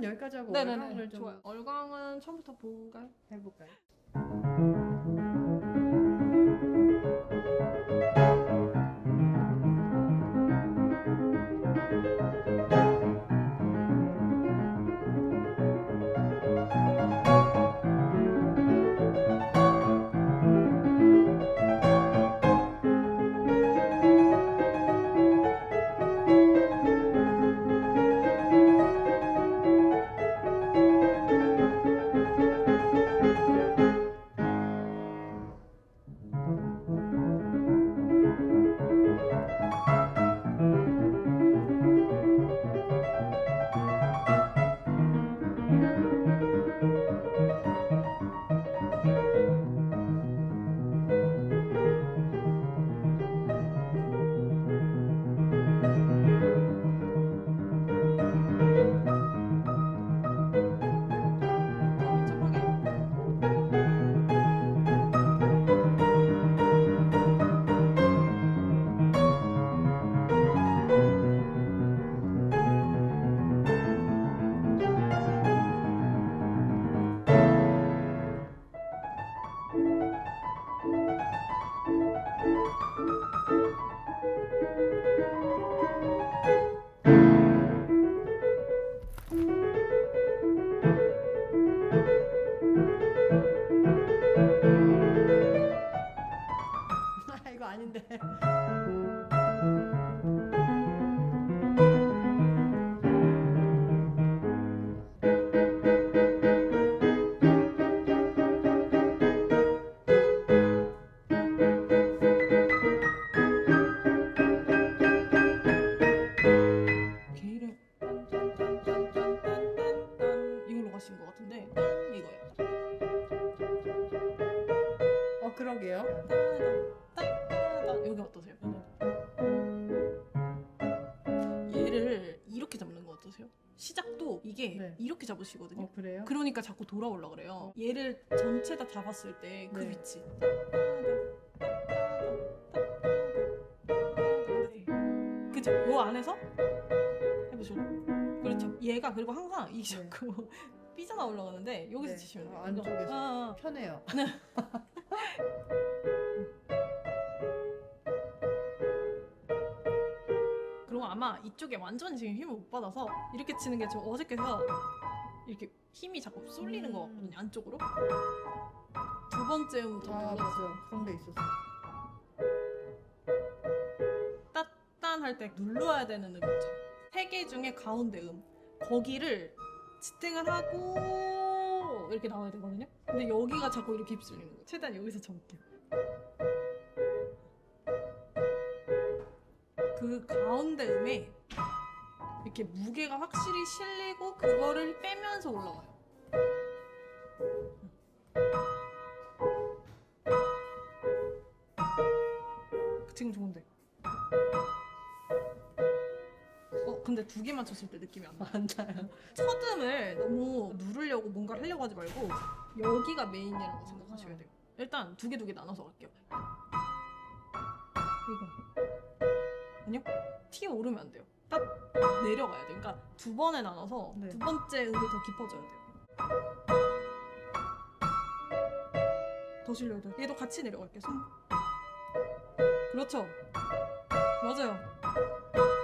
일단 여기까지 하고 네네네. 얼강을 좀 좋아요. 얼광은 처음부터 볼까요? 해볼까요? 이거 아닌데. 게이를 딴딴딴딴딴딴 이걸로 가신 것 같은데 딴 이거예요. 그러게요. 따다따다다 여기 어떠세요? 얘를 이렇게 잡는 거 어떠세요? 시작도 이게 네. 이렇게 잡으시거든요. 그래요? 그러니까 자꾸 돌아오려 그래요. 얘를 전체 다 잡았을 때 그 네. 위치. 그죠? 요 안에서 해보실래요? 그렇죠. 얘가 그리고 항상 이 네. 자꾸 삐져나 올라가는데 여기서 네. 치시면 돼요. 안쪽에서 아, 편해요. 그리고 아마 이쪽에 완전히 지금 힘을 못 받아서 이렇게 치는 게 좀 어색해서 이렇게 힘이 자꾸 쏠리는 것 같거든요. 안쪽으로. 두 번째 음부터 눌러서 맞아. 그런 게 있었어. 딴딴할 때 눌러야 되는 음 있죠. 세 개 중에 가운데 음. 거기를 지탱을 하고 이렇게 나와야 되거든요. 근데 여기가 자꾸 이렇게 휩쓸리는 거예요. 최대한 여기서 잡을게요. 그 가운데 음에 이렇게 무게가 확실히 실리고 그거를 빼면서 올라가요. 지금 좋은데. 근데 두 개만 쳤을 때 느낌이 안 나. 맞아요. 첫 음을 너무 누르려고 뭔가를 하려고 하지 말고 여기가 메인이라고 생각하셔야 돼요. 일단 두 개 나눠서 갈게요. 이거 아니요? T 오르면 안 돼요. 딱 내려가야 돼요. 그러니까 두 번에 나눠서 네. 두 번째 음이 더 깊어져야 돼요. 더 실려야 돼요. 얘도 같이 내려갈게요. 손. 그렇죠. 맞아요.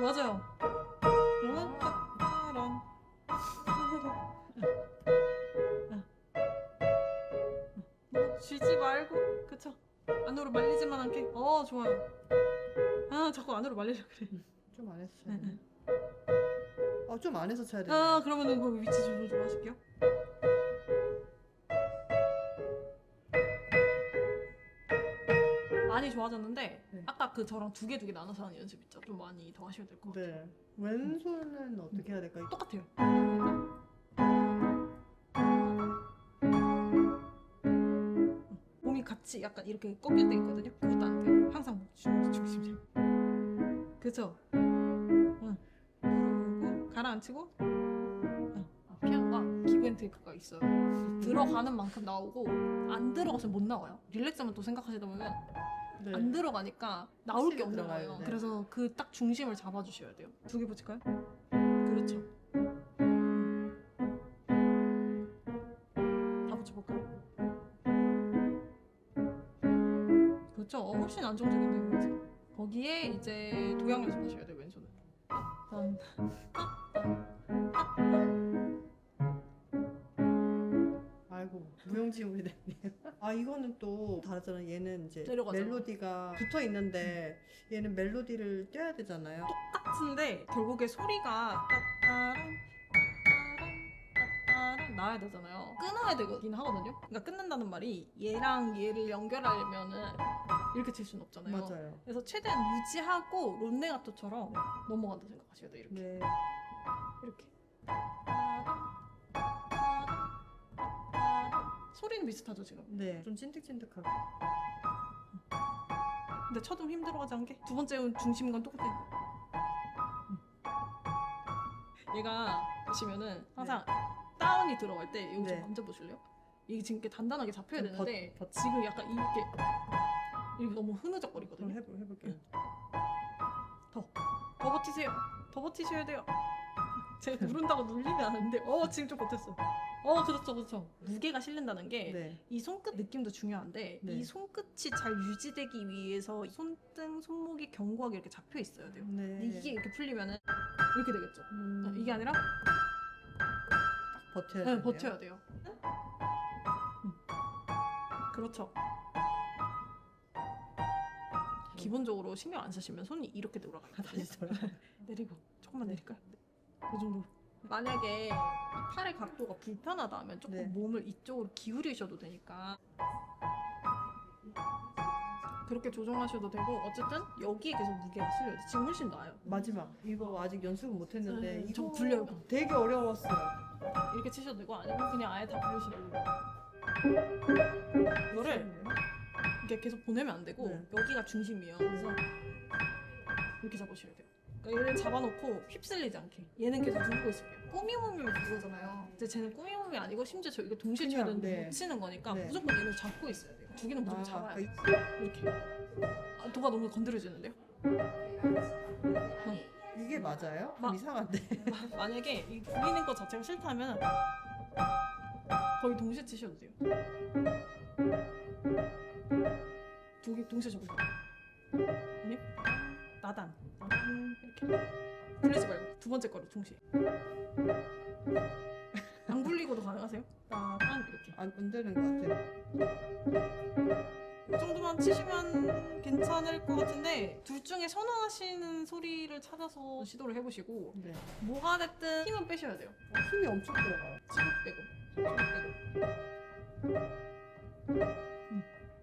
맞아요. 따란. 쉬지 말고, 그쵸? 안으로 말리지만 않게. 좋아요. 자꾸 안으로 말리려 그래. 좀 안 해서 쳐야 되네. 좀 안 해서 쳐야 되네. 그러면은 그 위치 조절 좀 하실게요. 많이 좋아졌는데 네. 아까 그 저랑 두 개 나눠서 하는 연습 있죠? 좀 많이 더 하셔야 될 것 같아요. 네. 왼손은 어떻게 해야 될까요? 똑같아요. 몸이 같이 약간 이렇게 꺾일 때 있거든요. 그것도 안 돼요. 항상 중심. 그쵸? 응. 누르고 가라앉히고. 피아노가 기브 앤 테이크가 있어요. 들어가는 만큼 나오고 안 들어가서 못 나와요. 릴렉스만 또 생각하시다 보면 네. 안 들어가니까 나올 게 확실히 없는 들어가요, 거예요. 네. 그래서 그 딱 중심을 잡아주셔야 돼요. 두 개 붙일까요? 그렇죠. 훨씬 안정적인데요, 왼손. 거기에 이제 도약 연습하셔야 돼요, 왼손은. 딴, 아이고 무용지물이 됐네요. 아 이거는 또 다르잖아. 얘는 이제 내려가잖아. 멜로디가 붙어 있는데 얘는 멜로디를 떼야 되잖아요. 똑같은데 결국에 소리가 따따랑 따따랑 나야 되잖아요. 끊어야 되긴 하거든요. 그러니까 끊는다는 말이 얘랑 얘를 연결하려면은 이렇게 칠 수는 없잖아요. 맞아요. 그래서 최대한 유지하고 론네가토처럼 넘어간다 생각하셔야 돼요. 이렇게. 네. 이렇게. 소리는 비슷하죠 지금. 네. 좀 찐득찐득하게. 근데 첫음 힘 들어가지 않게. 두 번째 중심건 똑같아요. 얘가 보시면은 항상 다운이 들어갈 때 여기 네. 좀 만져보실래요? 이게 지금 이렇게 단단하게 잡혀야 좀 되는데 벗- 지금 약간 이렇게 너무 그럼 흐느적거리거든요. 해볼게요. 더 버티세요. 더 버티셔야 돼요. 제가 누른다고 눌리면 안 돼. 지금 좀 버텼어. 그렇죠. 무게가 실린다는 게 네. 이 손끝 느낌도 중요한데 네. 이 손끝이 잘 유지되기 위해서 손등, 손목이 견고하게 이렇게 잡혀 있어야 돼요. 네. 근데 이게 이렇게 풀리면은 이렇게 되겠죠. 이게 아니라 버텨야 네, 돼요. 버텨야 돼요. 그렇죠. 기본적으로 신경 안 쓰시면 손이 이렇게 돌아가요. 다시 돌아. 내리고 조금만 내릴까요? 이 정도. 만약에 팔의 각도가 불편하다 하면 조금 네. 몸을 이쪽으로 기울이셔도 되니까 그렇게 조정하셔도 되고 어쨌든 여기에 계속 무게가 실려요. 지금 훨씬 나아요. 마지막 이거 아직 연습은 못했는데 네, 이거 좀 굴려요. 되게 어려웠어요. 이렇게 치셔도 되고 아니면 그냥 아예 다 굴리셔도 되고 이거를 이렇게 계속 보내면 안 되고 네. 여기가 중심이에요. 그래서 이렇게 잡으셔야 돼요. 그러니까 얘를 잡아놓고 휩쓸리지 않게 얘는 계속 누르고 있을게요. 꾸미몸이면 그거잖아요. 이제 쟤는 꾸미몸이 아니고 심지어 저 이거 동시에 쳐야 그냥, 되는데 네. 못 치는 거니까 네. 무조건 얘는 잡고 있어야 돼요. 두 개는 무조건 잡아야 돼요. 아, 이렇게. 도가 너무 건드려지는데요? 이게 맞아요? 마- 이상한데. 만약에 이 굴리는 것 자체가 싫다면 거의 동시에 치셔도 돼요. 두 개 동시에 잡으세요. 아니? 나단 이렇게 굴리지 말고 두 번째 거로 동시에. 안 굴리고도 가능하세요? 나단 이렇게. 안 되는 것 같아요. 이 정도만 치시면 괜찮을 것 같은데 둘 중에 선호하시는 소리를 찾아서 시도를 해보시고 네. 뭐가 됐든 힘은 빼셔야 돼요. 힘이 엄청 들어가요. 지금 빼고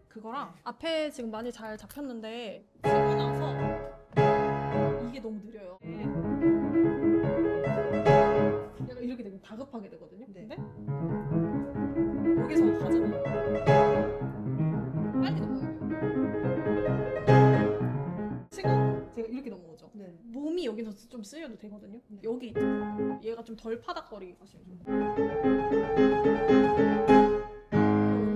그거랑 앞에 지금 많이 잘 잡혔는데 치고 나서 이게 너무 느려요. 약간 이렇게 되면 다급하게 되거든요. 네. 근데 여기서 가잖아요. 빨리 넘어가요. 지금 제가 이렇게 넘어오죠. 네. 몸이 여기서 좀 쓰여도 되거든요. 네. 여기 얘가 좀 덜 파닥거리게 가시면 좋아요.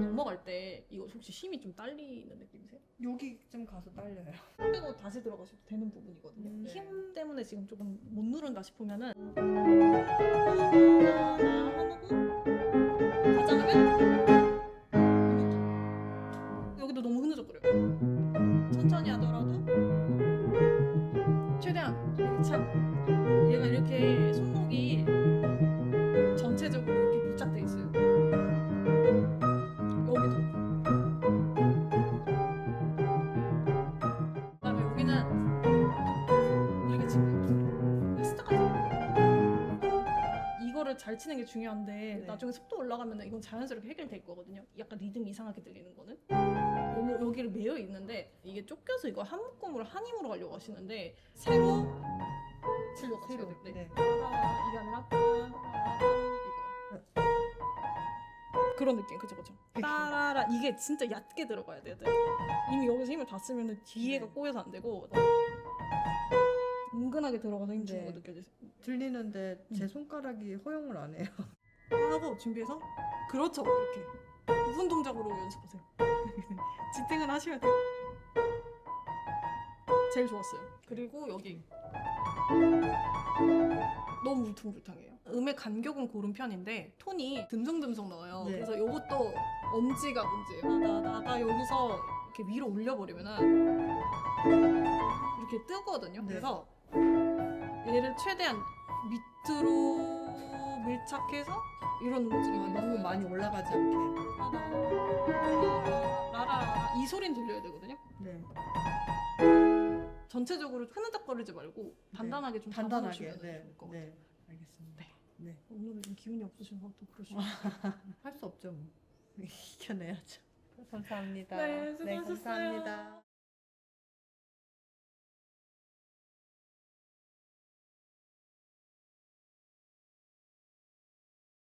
넘어갈 때 이거 혹시 힘이 좀 딸리는 느낌이세요? 여기 좀 가서 딸려요. 빼고 다시 들어가셔도 되는 부분이거든요. 네. 힘 때문에 지금 조금 못 누른다 싶으면은 하고 가자 하면 여기도 너무 흐느적거려요. 천천히 하더라도 최대한 참 얘가 이렇게 손목이 전체적으로 이렇게 밀착돼 있어요. 여기도. 그다음에 여기는 이렇게 지금 스타까지. 이거를 잘 치는 게 중요한데 네. 나중에 속도 올라가면 이건 자연스럽게 해결될 거거든요. 약간 리듬 이상하게 들리는 거는. 너무 여기를 메어 있는데 이게 쫓겨서 이거 한 묶음으로 한 힘으로 가려고 하시는데 새로 치려고 하셔야 새로. 돼요. 네. 네. 이게 아니라 이거. 그런 느낌, 그쵸? 따라라 이게 진짜 얕게 들어가야 돼요. 이미 여기서 힘을 다 쓰면 뒤에가 네. 꼬여서 안 되고 은근하게 들어가서 힘주는 거 네. 느껴지세요? 들리는데 제 손가락이 허용을 안 해요. 하고 준비해서 그렇죠 이렇게 부분 동작으로 연습하세요. 지탱은 하셔야 돼요. 제일 좋았어요. 그리고 여기 너무 울퉁불퉁해요. 음의 간격은 고른 편인데 톤이 듬성듬성 나와요. 네. 그래서 이것도 엄지가 문제예요. 나 여기서 이렇게 위로 올려버리면은 이렇게 뜨거든요. 네. 그래서 얘를 최대한 밑으로 밀착해서 이런 움직임이 너무 많이 올라가지 않게. 라라 이 소리는 들려야 되거든요. 네. 전체적으로 흐느적거리지 말고 단단하게 좀 단단하게. 잡아주시면 네. 좋을 것 같아요. 네. 알겠습니다. 네. 네. 오늘은 좀 기운이 없으셔서 또 그러시죠. 할 수 없죠. 뭐. 이겨내야죠. 감사합니다. 네, 수고하셨어요. 감사합니다.